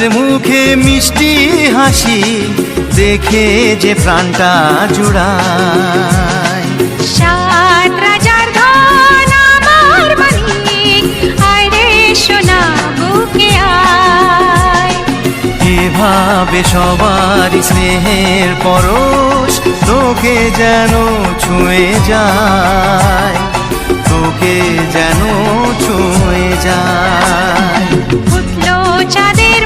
তাদের মুখে মিষ্টি হাসি দেখে যে প্রাণটা জুড়ায়। সাত রাজার ধন আমার মানিক, আয় রে সোনা বুকে আয়। এভাবে সবার স্নেহের পরশ তোকে যেন ছুঁয়ে যায়, তোকে যেন ছুঁয়ে যায়। উঠলো চাঁদের